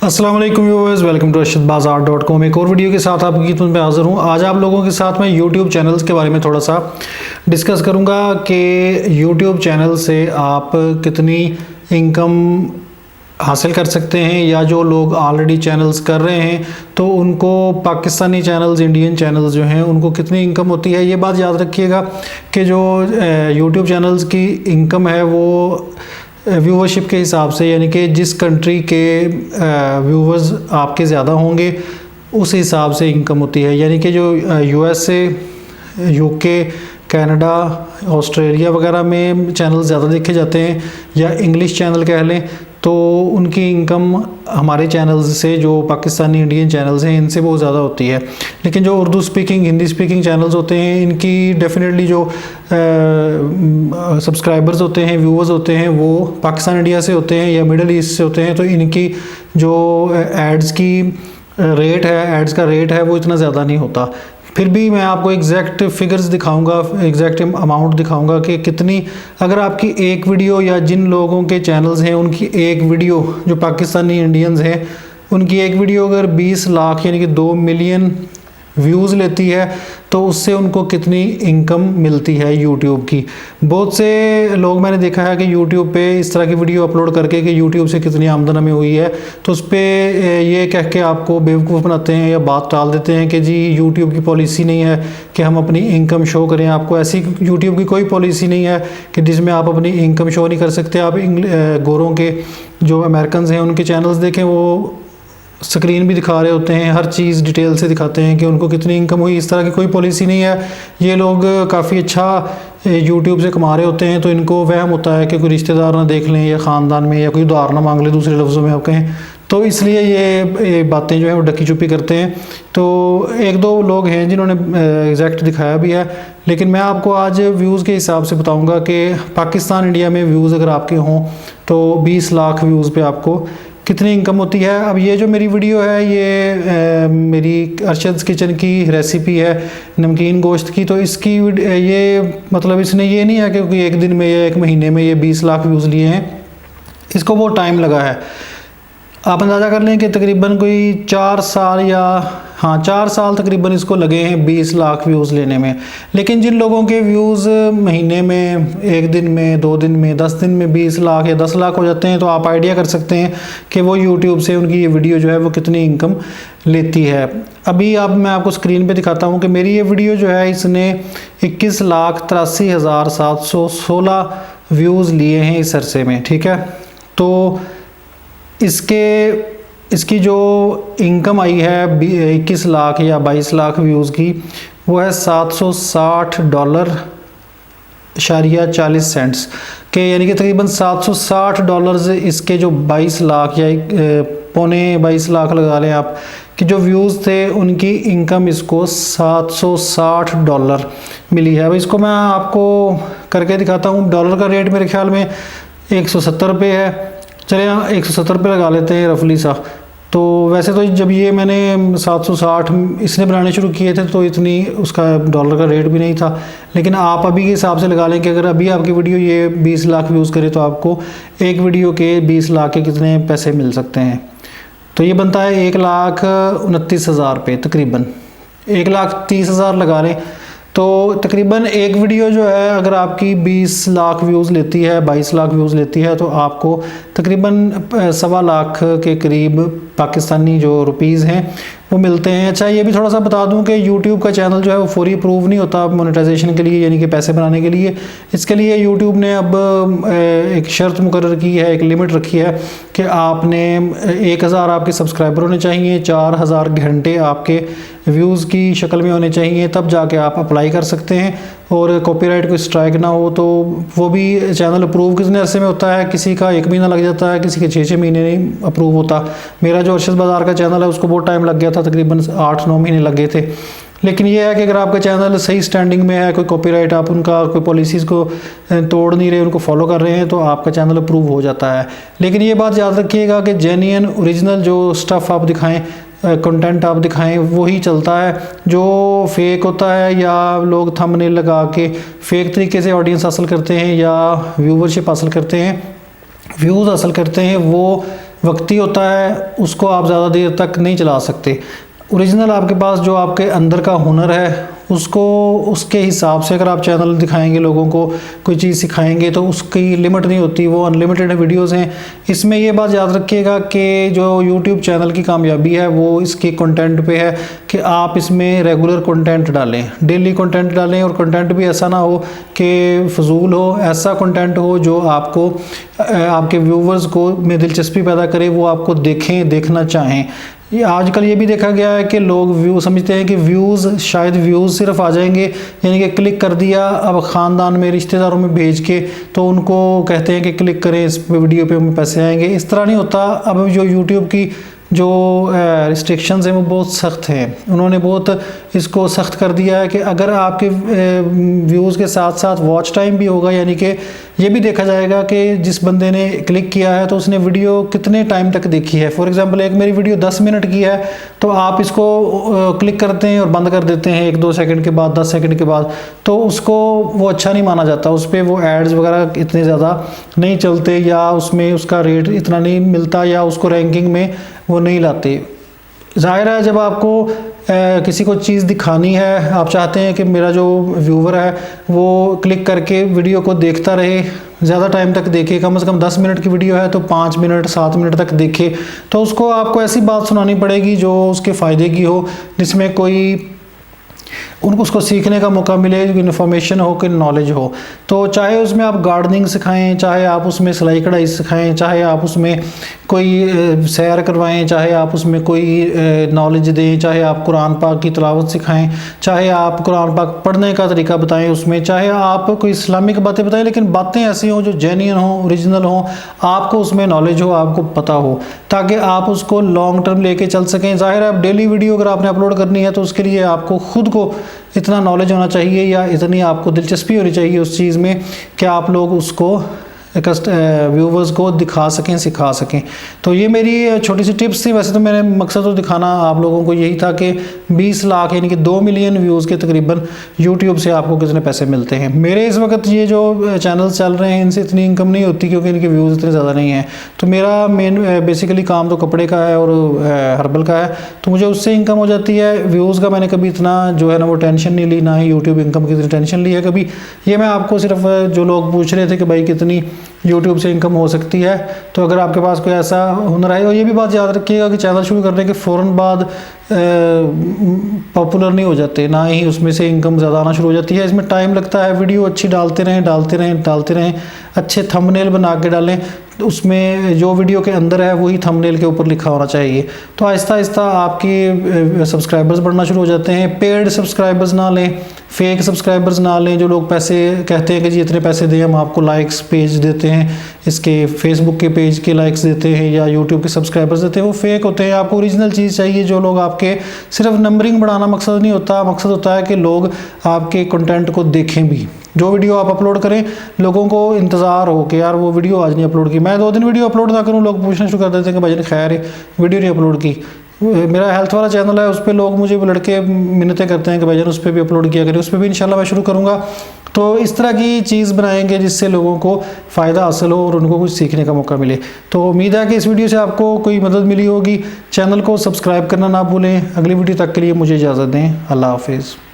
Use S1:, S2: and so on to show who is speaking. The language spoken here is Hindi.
S1: अस्सलाम वालेकुम व्यूअर्स, वेलकम टू arshadbazaar.com। एक और वीडियो के साथ आपकी खिदमत में हाज़िर हूँ। आज आप लोगों के साथ मैं यूट्यूब चैनल्स के बारे में थोड़ा सा डिस्कस करूँगा कि यूट्यूब चैनल से आप कितनी इनकम हासिल कर सकते हैं, या जो लोग ऑलरेडी चैनल्स कर रहे हैं तो उनको पाकिस्तानी चैनल्स, इंडियन चैनल्स जो हैं उनको कितनी इनकम होती है। ये बात याद रखिएगा कि जो यूट्यूब चैनल्स की इनकम है वो व्यूवरशिप के हिसाब से, यानी कि जिस कंट्री के व्यूवर्स आपके ज़्यादा होंगे उस हिसाब से इनकम होती है। यानी कि जो यूएसए, यूके, कनाडा, ऑस्ट्रेलिया वगैरह में चैनल ज़्यादा देखे जाते हैं, या इंग्लिश चैनल कह लें, तो उनकी इनकम हमारे चैनल्स से, जो पाकिस्तानी इंडियन चैनल्स हैं, इनसे बहुत ज़्यादा होती है। लेकिन जो Urdu speaking, Hindi speaking channels होते हैं, इनकी डेफिनेटली जो सब्सक्राइबर्स होते हैं, व्यूवर्स होते हैं, वो पाकिस्तान, इंडिया से होते हैं या मिडल ईस्ट से होते हैं, तो इनकी जो एड्स की रेट है, एड्स का रेट है, वो इतना ज़्यादा नहीं होता। फिर भी मैं आपको एग्जैक्ट फिगर्स दिखाऊंगा, एग्जैक्ट अमाउंट दिखाऊंगा कि कितनी, अगर आपकी एक वीडियो, या जिन लोगों के चैनल्स हैं उनकी एक वीडियो, जो पाकिस्तानी इंडियंस हैं, उनकी एक वीडियो अगर 20 लाख यानी कि 2 मिलियन व्यूज़ लेती है तो उससे उनको कितनी इनकम मिलती है यूट्यूब की। बहुत से लोग मैंने देखा है कि यूट्यूब पे इस तरह की वीडियो अपलोड करके कि यूट्यूब से कितनी आमदन हमें हुई है, तो उस पर ये कह के आपको बेवकूफ़ बनाते हैं या बात टाल देते हैं कि जी यूट्यूब की पॉलिसी नहीं है कि हम अपनी इनकम शो करें। आपको ऐसी यूट्यूब की कोई पॉलिसी नहीं है कि जिसमें आप अपनी इनकम शो नहीं कर सकते। आप गोरों के जो अमेरिकन हैं उनके चैनल्स देखें, वो स्क्रीन भी दिखा रहे होते हैं, हर चीज़ डिटेल से दिखाते हैं कि उनको कितनी इनकम हुई। इस तरह की कोई पॉलिसी नहीं है। ये लोग काफ़ी अच्छा यूट्यूब से कमा रहे होते हैं, तो इनको वहम होता है कि कोई रिश्तेदार ना देख लें या ख़ानदान में, या कोई उधार ना मांग ले, दूसरे लफ्ज़ों में आप कहें, तो इसलिए ये बातें जो है वो डकी चुपी करते हैं। तो एक दो लोग हैं जिन्होंने एग्जैक्ट दिखाया भी है, लेकिन मैं आपको आज व्यूज़ के हिसाब से बताऊंगा कि पाकिस्तान, इंडिया में व्यूज़ अगर आपके हों तो 20 लाख व्यूज़ पे आपको कितनी इनकम होती है। अब ये जो मेरी वीडियो है, ये मेरी अरशद किचन की रेसिपी है नमकीन गोश्त की। तो इसकी ये मतलब इसने ये नहीं है कि एक दिन में या एक महीने में ये 20 लाख व्यूज़ लिए हैं, इसको बहुत टाइम लगा है। आप अंदाज़ा कर लें कि तकरीबन कोई 4 साल, या 4 साल तकरीबन इसको लगे हैं 20 लाख व्यूज़ लेने में। लेकिन जिन लोगों के व्यूज़ महीने में, एक दिन में, 2 दिन में, 10 दिन में 20 लाख या 10 लाख हो जाते हैं, तो आप आइडिया कर सकते हैं कि वो यूट्यूब से उनकी ये वीडियो जो है वो कितनी इनकम लेती है। अभी अब मैं आपको स्क्रीन पे दिखाता हूँ कि मेरी ये वीडियो जो है इसने 21,83,716 व्यूज़ लिए हैं इस अरसे में, ठीक है। तो इसकी जो इनकम आई है 21 लाख या 22 लाख व्यूज़ की, वो है $760.40 के, यानी कि तकरीबन $760 इसके जो 22 लाख या पौने 22 लाख लगा लें आप, कि जो व्यूज़ थे उनकी इनकम इसको $760 मिली है। अब इसको मैं आपको करके दिखाता हूँ। डॉलर का रेट मेरे ख्याल में 170 रुपये है। चले 170 रुपये लगा लेते हैं रफली सा। तो वैसे तो जब ये मैंने 760 इसने बनाने शुरू किए थे तो इतनी उसका डॉलर का रेट भी नहीं था। लेकिन आप अभी के हिसाब से लगा लें कि अगर अभी आपकी वीडियो ये 20 लाख व्यूज़ करे तो आपको एक वीडियो के 20 लाख के कितने पैसे मिल सकते हैं। तो ये बनता है 1,29,000 रुपये, तकरीबन 1,30,000 लगा लें। तो तकरीबन एक वीडियो जो है अगर आपकी 20 लाख व्यूज़ लेती है, 22 लाख व्यूज़ लेती है, तो आपको तकरीबन 1.25 लाख के करीब पाकिस्तानी जो रुपीज़ हैं वो मिलते हैं। अच्छा, ये भी थोड़ा सा बता दूं कि YouTube का चैनल जो है वो फौरी अप्रूव नहीं होता मोनेटाइजेशन के लिए, यानी कि पैसे बनाने के लिए। इसके लिए YouTube ने अब एक शर्त मुकर्रर की है, एक लिमिट रखी है कि आपने 1000 आपके सब्सक्राइबर होने चाहिए, 4000 घंटे आपके व्यूज़ की शक्ल में होने चाहिए, तब जाके आप अप्लाई कर सकते हैं। और कॉपीराइट कोई स्ट्राइक ना हो, तो वो भी चैनल अप्रूव कितने अरसे में होता है। किसी का 1 महीना लग जाता है, किसी के 6 महीने नहीं अप्रूव होता। मेरा जो अरशद बाज़ार का चैनल है उसको बहुत टाइम लग गया था, तकरीबन 8-9 महीने लग गए थे। लेकिन ये है कि अगर आपका चैनल सही स्टैंडिंग में है, कोई कॉपीराइट, आप उनका कोई पॉलिसीज़ को तोड़ नहीं रहे, उनको फॉलो कर रहे हैं, तो आपका चैनल अप्रूव हो जाता है। लेकिन ये बात याद रखिएगा कि जेन्युइन ओरिजिनल जो स्टफ़ आप दिखाएं, कंटेंट आप दिखाएं, वही चलता है। जो फेक होता है, या लोग थंबनेल लगा के फेक तरीके से ऑडियंस हासिल करते हैं या व्यूवरशिप हासिल करते हैं, व्यूज़ हासिल करते हैं, वो वक्ती होता है उसको आप ज़्यादा देर तक नहीं चला सकते। ओरिजिनल आपके पास जो आपके अंदर का हुनर है उसको उसके हिसाब से अगर आप चैनल दिखाएंगे, लोगों को कोई चीज़ सिखाएंगे तो उसकी लिमिट नहीं होती, वो अनलिमिटेड वीडियोस हैं। इसमें ये बात याद रखिएगा कि जो यूट्यूब चैनल की कामयाबी है वो इसके कंटेंट पे है कि आप इसमें रेगुलर कंटेंट डालें, डेली कंटेंट डालें, और कंटेंट भी ऐसा ना हो कि फजूल हो, ऐसा कंटेंट हो जो आपको आपके व्यूवर्स को में दिलचस्पी पैदा करे, वो आपको देखें, देखना चाहें। ये आजकल ये भी देखा गया है कि लोग व्यू समझते हैं कि व्यूज़ शायद व्यूज़ सिर्फ आ जाएंगे, यानी कि क्लिक कर दिया, अब ख़ानदान में रिश्तेदारों में भेज के तो उनको कहते हैं कि क्लिक करें इस वीडियो पे हमें पैसे आएंगे। इस तरह नहीं होता। अब जो यूट्यूब की जो रिस्ट्रिक्शंस हैं वो बहुत सख्त हैं, उन्होंने बहुत इसको सख्त कर दिया है कि अगर आपके व्यूज़ के साथ साथ वॉच टाइम भी होगा, यानी कि ये भी देखा जाएगा कि जिस बंदे ने क्लिक किया है तो उसने वीडियो कितने टाइम तक देखी है। फॉर एग्जांपल एक मेरी वीडियो 10 मिनट की है तो आप इसको क्लिक करते हैं और बंद कर देते हैं 1-2 सेकंड के बाद, 10 सेकंड के बाद, तो उसको वो अच्छा नहीं माना जाता, उस पर वो एड्स वगैरह इतने ज़्यादा नहीं चलते, या उसमें उसका रेट इतना नहीं मिलता, या उसको रैंकिंग में वो नहीं लाते। ज़ाहिर है जब आपको किसी को चीज़ दिखानी है, आप चाहते हैं कि मेरा जो व्यूवर है वो क्लिक करके वीडियो को देखता रहे, ज़्यादा टाइम तक देखे, कम से कम 10 मिनट की वीडियो है तो 5 मिनट 7 मिनट तक देखे, तो उसको आपको ऐसी बात सुनानी पड़ेगी जो उसके फ़ायदे की हो, जिसमें कोई उनको उसको सीखने का मौका मिले, इन्फॉर्मेशन हो, कोई नॉलेज हो। तो चाहे उसमें आप गार्डनिंग सिखाएं, चाहे आप उसमें सिलाई कढ़ाई सिखाएं, चाहे आप उसमें कोई सैर करवाएं, चाहे आप उसमें कोई नॉलेज दें, चाहे आप कुरान पाक की तिलावत सिखाएं, चाहे आप कुरान पाक पढ़ने का तरीका बताएं उसमें, चाहे आप कोई इस्लामिक बातें बताएं, लेकिन बातें ऐसी हों जो जेन्युइन हों, ओरिजिनल हों, आपको उसमें नॉलेज हो, आपको पता हो, ताकि आप उसको लॉन्ग टर्म लेके चल सकें। ज़ाहिर है आप डेली वीडियो अगर आपने अपलोड करनी है तो उसके लिए आपको खुद को इतना नॉलेज होना चाहिए, या इतनी आपको दिलचस्पी होनी चाहिए उस चीज़ में कि आप लोग उसको व्यूवर्स को दिखा सकें, सिखा सकें। तो ये मेरी छोटी सी टिप्स थी। वैसे तो मेरे मकसद तो दिखाना आप लोगों को यही था कि 20 लाख यानी कि 2 मिलियन व्यूज़ के तकरीबन यूट्यूब से आपको कितने पैसे मिलते हैं। मेरे इस वक्त ये जो चैनल्स चल रहे हैं इनसे इतनी इनकम नहीं होती क्योंकि इनके व्यूज़ इतने ज़्यादा नहीं हैं। तो मेरा मेन बेसिकली काम तो कपड़े का है और हर्बल का है, तो मुझे उससे इनकम हो जाती है। व्यूज़ का मैंने कभी इतना जो है ना वो टेंशन नहीं ली, ना ही यूट्यूब इनकम की इतनी टेंशन ली है कभी। ये मैं आपको सिर्फ जो लोग पूछ रहे थे कि भाई कितनी यूट्यूब से इनकम हो सकती है, तो अगर आपके पास कोई ऐसा हुनर है, और ये भी बात याद रखिएगा कि चैनल शुरू करने के फ़ौरन बाद पॉपुलर नहीं हो जाते, ना ही उसमें से इनकम ज़्यादा आना शुरू हो जाती है। इसमें टाइम लगता है, वीडियो अच्छी डालते रहें, अच्छे थंबनेल बना के डालें, उसमें जो वीडियो के अंदर है वही थंबनेल के ऊपर लिखा होना चाहिए। तो आहिस्ता आहिस्ता आपके सब्सक्राइबर्स बढ़ना शुरू हो जाते हैं। पेड सब्सक्राइबर्स ना लें, फेक सब्सक्राइबर्स ना लें, जो लोग पैसे कहते हैं कि जी इतने पैसे दें हम आपको लाइक्स पेज देते हैं, इसके फेसबुक के पेज के लाइक्स देते हैं या यूट्यूब के सब्सक्राइबर्स देते हैं, वो फेक होते हैं। आपको ओरिजिनल चीज़ चाहिए। जो लोग आपके सिर्फ नंबरिंग बढ़ाना मकसद नहीं होता, मकसद होता है कि लोग आपके कंटेंट को देखें भी। जो वीडियो आप अपलोड करें लोगों को इंतज़ार हो कि यार वो वीडियो आज नहीं अपलोड की, मैं 2 दिन वीडियो अपलोड ना करूँ लोग पूछना शुरू कर देते हैं कि भाईजान खैर है वीडियो नहीं अपलोड की। मेरा हेल्थ वाला चैनल है, उस पर लोग मुझे लड़के मिन्नतें करते हैं कि भाईजान उस पर भी अपलोड किया करें, उस पर भी इंशाल्लाह मैं शुरू करूँगा। तो इस तरह की चीज़ बनाएंगे जिससे लोगों को फ़ायदा हासिल हो और उनको कुछ सीखने का मौका मिले। तो उम्मीद है कि इस वीडियो से आपको कोई मदद मिली होगी। चैनल को सब्सक्राइब करना ना भूलें। अगली वीडियो तक के लिए मुझे इजाज़त दें। अल्लाह हाफिज़।